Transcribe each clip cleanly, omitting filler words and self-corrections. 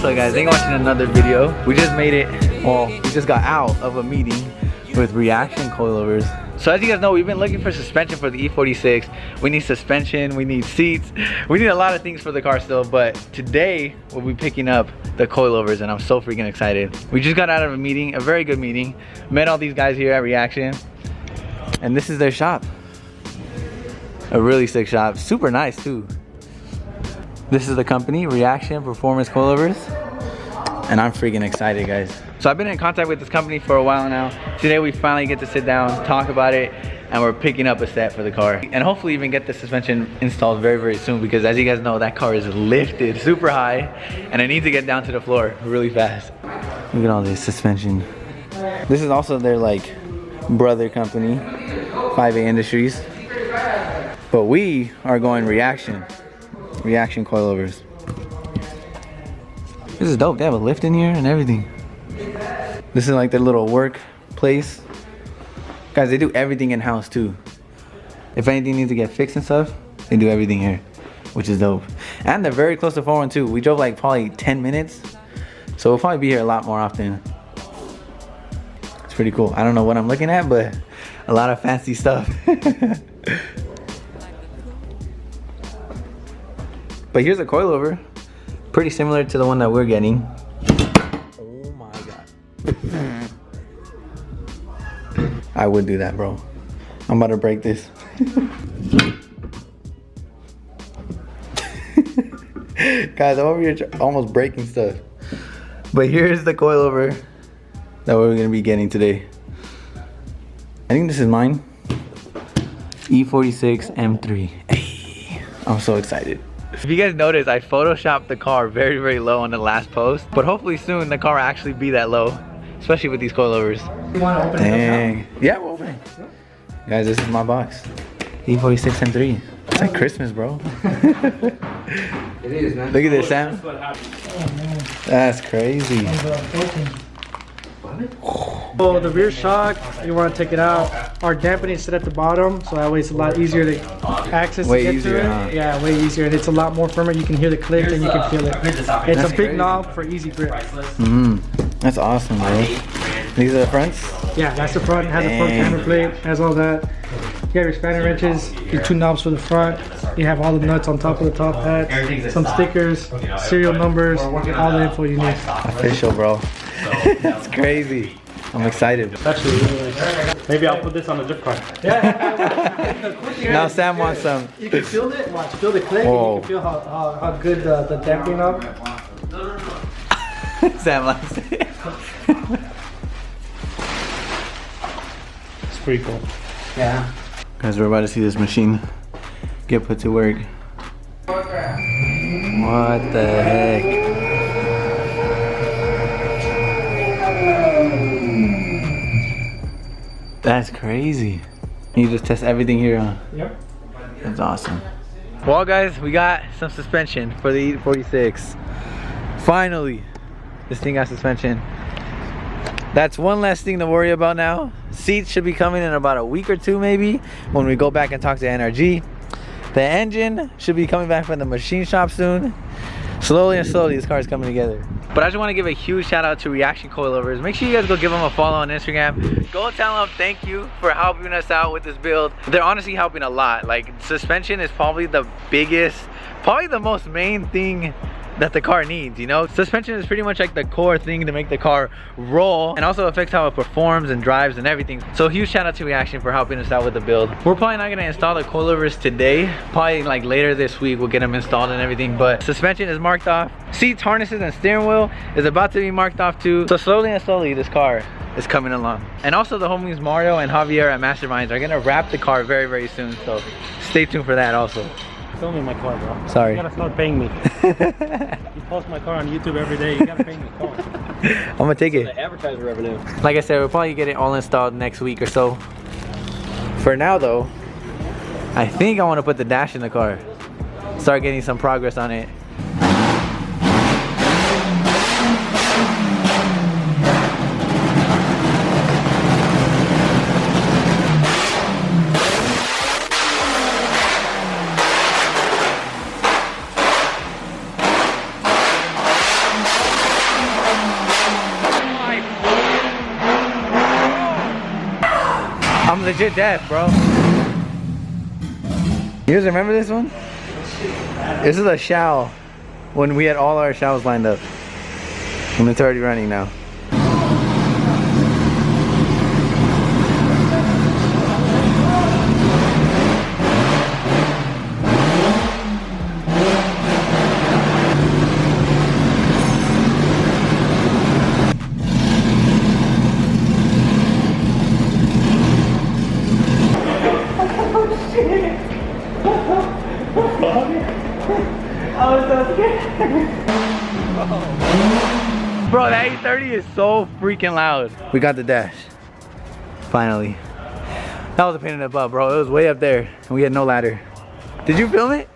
So guys, thank you for watching another video. We just made it, well, we just got out of a meeting with Reaction Coilovers. So as you guys know, we've been looking for suspension for the E46. We need suspension, we need seats, we need a lot of things for the car still, but today we'll be picking up the coilovers and I'm so freaking excited. We just got out of a meeting, a very good meeting. Met all these guys here at Reaction, and this is their shop. A really sick shop, super nice too. This is the company, Reaction Performance Coilovers, and I'm freaking excited, guys. So I've been in contact with this company for a while now. Today we finally get to sit down, talk about it, and we're picking up a set for the car. And hopefully even get the suspension installed very, very soon, because as you guys know, that car is lifted super high, and I need to get down to the floor really fast. Look at all this suspension. This is also their like brother company, 5A Industries. But we are going Reaction Coilovers. This is dope. They have a lift in here and everything. This is like their little work place. Guys, they do everything in-house too. If anything needs to get fixed and stuff, they do everything here, which is dope. And they're very close to 412. We drove like probably 10 minutes. So we'll probably be here a lot more often. It's pretty cool. I don't know what I'm looking at, but a lot of fancy stuff. But here's a coilover, pretty similar to the one that we're getting. Oh my god. I would do that, bro. I'm about to break this. Guys, I'm over here almost breaking stuff. But here's the coilover that we're gonna be getting today. I think this is mine. E46 M3. Hey, I'm so excited. If you guys notice, I photoshopped the car very, very low on the last post, but hopefully soon the car will actually be that low, especially with these coilovers. You want to open Dang. it up now? Yeah, we'll open it. Guys, this is my box. E46 M3. It's like Christmas, bro. It is, man. Look at this, Sam. That's crazy. So the rear shock, you want to take it out. Our dampening is set at the bottom, so that way it's a lot easier to access Way to get easier, to it. huh? Yeah, way easier. And it's a lot more firmer. You can hear the click and you can feel it. It's That's a big crazy. knob for easy grip. That's awesome, bro. These are the fronts? Yeah, that's the front. It has a front camera plate, has all that. You have your spanner wrenches, your two knobs for the front. You have all the nuts on top of the top hats, some stickers, serial numbers, all the info you need. Official, bro. That's crazy. I'm excited. Actually, maybe I'll put this on a drift car. Now Sam wants some. You can feel it. Watch, feel the click. Whoa. And you can feel how good the damping up. Sam likes it. It's pretty cool. Yeah. Guys, we're about to see this machine get put to work. What the heck? That's crazy. You just test everything here, huh? Yep. That's awesome. Well, guys, we got some suspension for the E46. Finally, this thing got suspension. That's one less thing to worry about now. Seats should be coming in about a week or two, maybe, when we go back and talk to NRG. The engine should be coming back from the machine shop soon. Slowly and slowly, this car is coming together. But I just want to give a huge shout out to Reaction Coilovers. Make sure you guys go give them a follow on Instagram. Go tell them thank you for helping us out with this build. They're honestly helping a lot. Like, suspension is probably the biggest, probably the most main thing that the car needs, you know? Suspension is pretty much like the core thing to make the car roll, and also affects how it performs and drives and everything. So huge shout out to Reaction for helping us out with the build. We're probably not gonna install the coilovers today. Probably like later this week we'll get them installed and everything, but suspension is marked off. Seats, harnesses, and steering wheel is about to be marked off too. So slowly and slowly this car is coming along. And also the homies Mario and Javier at Masterminds are gonna wrap the car very, very soon. So stay tuned for that also. Film me my car, bro. Sorry. You gotta start paying me. You post my car on YouTube every day. You gotta pay me. Come on. I'm gonna take it. The advertiser revenue. Like I said, we'll probably get it all installed next week or so. For now though, I think I want to put the dash in the car. Start getting some progress on it. legit death, bro. You guys remember this one? This is a show when we had all our shows lined up. And it's already running now. Bro, that 830 is so freaking loud. We got the dash. Finally. That was a pain in the butt, bro. It was way up there and we had no ladder. Did you film it?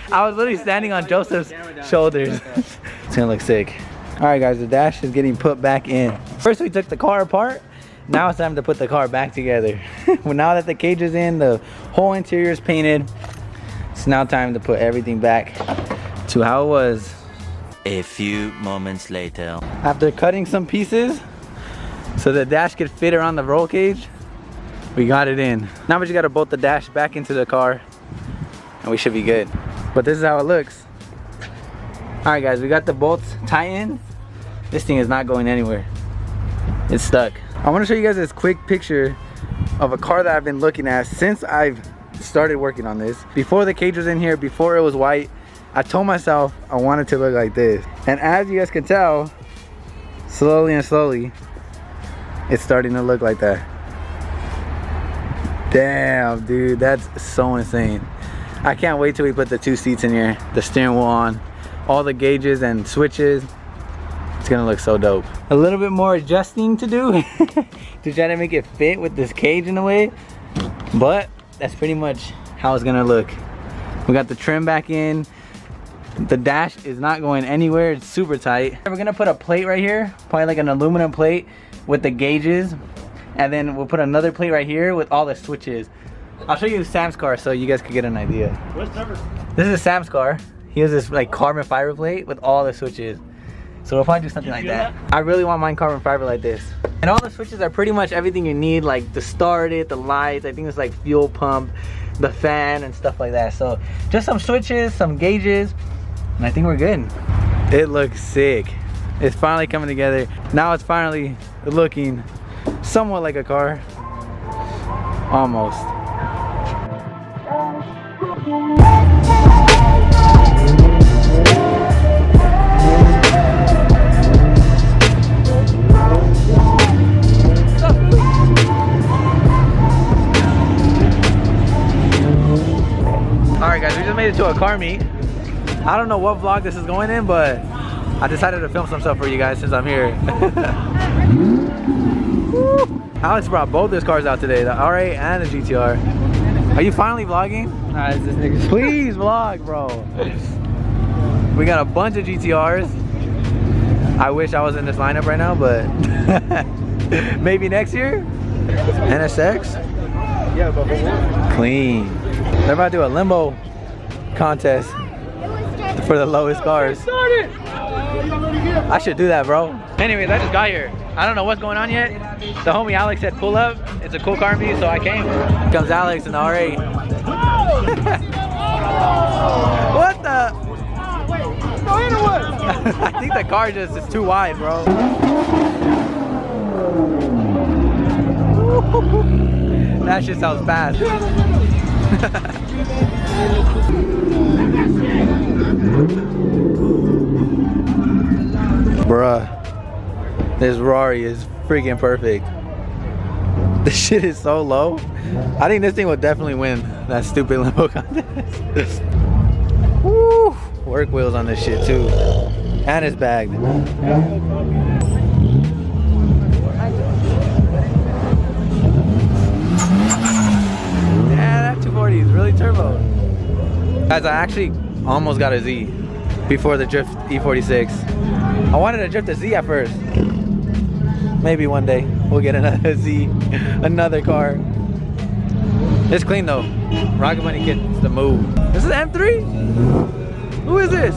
I was literally standing on Joseph's shoulders. It's gonna look sick. Alright guys, the dash is getting put back in. First we took the car apart. Now it's time to put the car back together. Well, now that the cage is in, the whole interior is painted. It's now time to put everything back to how it was. A few moments later. After cutting some pieces so the dash could fit around the roll cage, we got it in. Now we just gotta bolt the dash back into the car and we should be good. But this is how it looks. Alright guys, we got the bolts tightened. This thing is not going anywhere. It's stuck. I want to show you guys this quick picture of a car that I've been looking at since I've started working on this. Before the cage was in here, before it was white, I told myself I wanted to look like this. And as you guys can tell, slowly and slowly, it's starting to look like that. Damn, dude, that's so insane. I can't wait till we put the 2 seats in here, the steering wheel on, all the gauges and switches. It's gonna look so dope. A little bit more adjusting to do to try to make it fit with this cage in a way, but that's pretty much how it's gonna look. We got the trim back in. The dash is not going anywhere. It's super tight. We're gonna put a plate right here, probably like an aluminum plate with the gauges, and then we'll put another plate right here with all the switches. I'll show you Sam's car so you guys could get an idea. What's number? This is Sam's car. He has this like carbon fiber plate with all the switches. So we'll probably do something like that. I really want mine carbon fiber like this. And all the switches are pretty much everything you need, like to start it, the lights, I think it's like fuel pump, the fan and stuff like that. So just some switches, some gauges, and I think we're good. It looks sick. It's finally coming together. Now it's finally looking somewhat like a car. Almost. Alright guys, we just made it to a car meet. I don't know what vlog this is going in, but I decided to film some stuff for you guys since I'm here. Alex brought both his cars out today, the R8 and the GTR. Are you finally vlogging? Nah, it's this nigga. Please vlog, bro. We got a bunch of GTRs. I wish I was in this lineup right now, but maybe next year? NSX? Yeah, but Clean. They're about to do a limbo contest for the lowest cars. I should do that, bro. Anyways, I just got here. I don't know what's going on yet. The homie Alex said pull up. It's a cool car meet, so I came. Here comes Alex in the R8. What the? No hit or what? I think the car just is too wide, bro. That shit sounds bad. Bruh, this Rari is freaking perfect. This shit is so low. I think this thing will definitely win that stupid limbo contest. Woo! Work wheels on this shit too. And it's bagged. Yeah, that 240 is really turbo. Guys, I actually almost got a Z before the Drift E46. I wanted to drift a Z at first. Maybe one day we'll get another Z, another car. It's clean though. Rocket Money gets the move. This is M3? Who is this?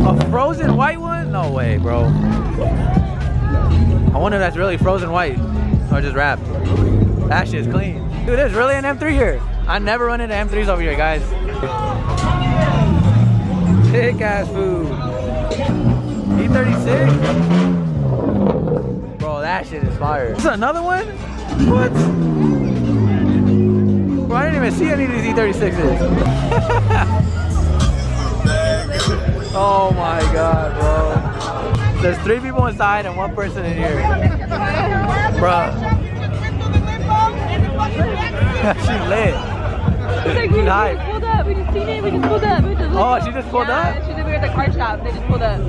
A frozen white one? No way, bro. I wonder if that's really frozen white or just wrapped. That shit's clean. Dude, there's really an M3 here. I never run into M3s over here, guys. Sick ass food. E46? Bro, that shit is fire. This is another one? What? Bro, I didn't even see any of these E36s. Oh my god, bro. There's 3 people inside and 1 person in here. Bro. She's lit. She's like, we just pulled up. We just seen it. We just pulled up. We just Oh, she just pulled up? She said we were at the car shop. They just pulled up.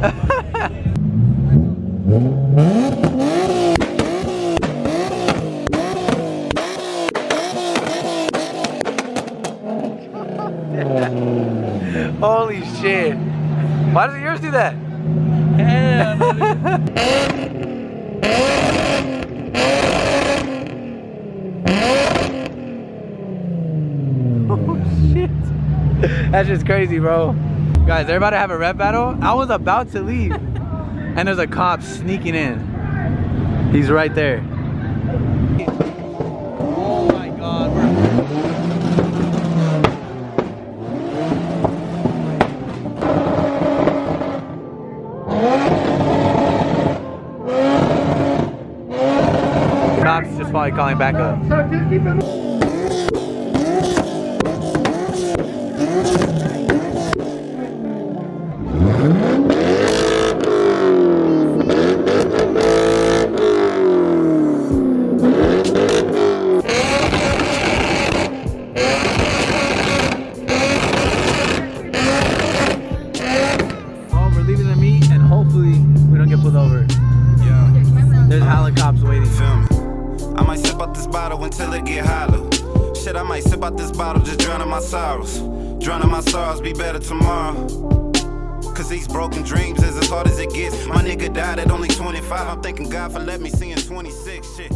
Holy shit. Why doesn't yours do that? Oh shit. That's just crazy, bro. Guys, they're about to have a rep battle. I was about to leave. And there's a cop sneaking in. He's right there. Oh my god, bro. Cops just probably calling back up. Oh, we're leaving the meet and hopefully we don't get pulled over. Yeah. There's helicopters waiting. Feel me? I might sip out this bottle until it get hollow. Shit, I might sip out this bottle, just drowning my sorrows. Drowning my sorrows, be better tomorrow. Cause these broken dreams is as hard as it gets. My nigga died at only 25. I'm thanking God for letting me see in 26. Shit.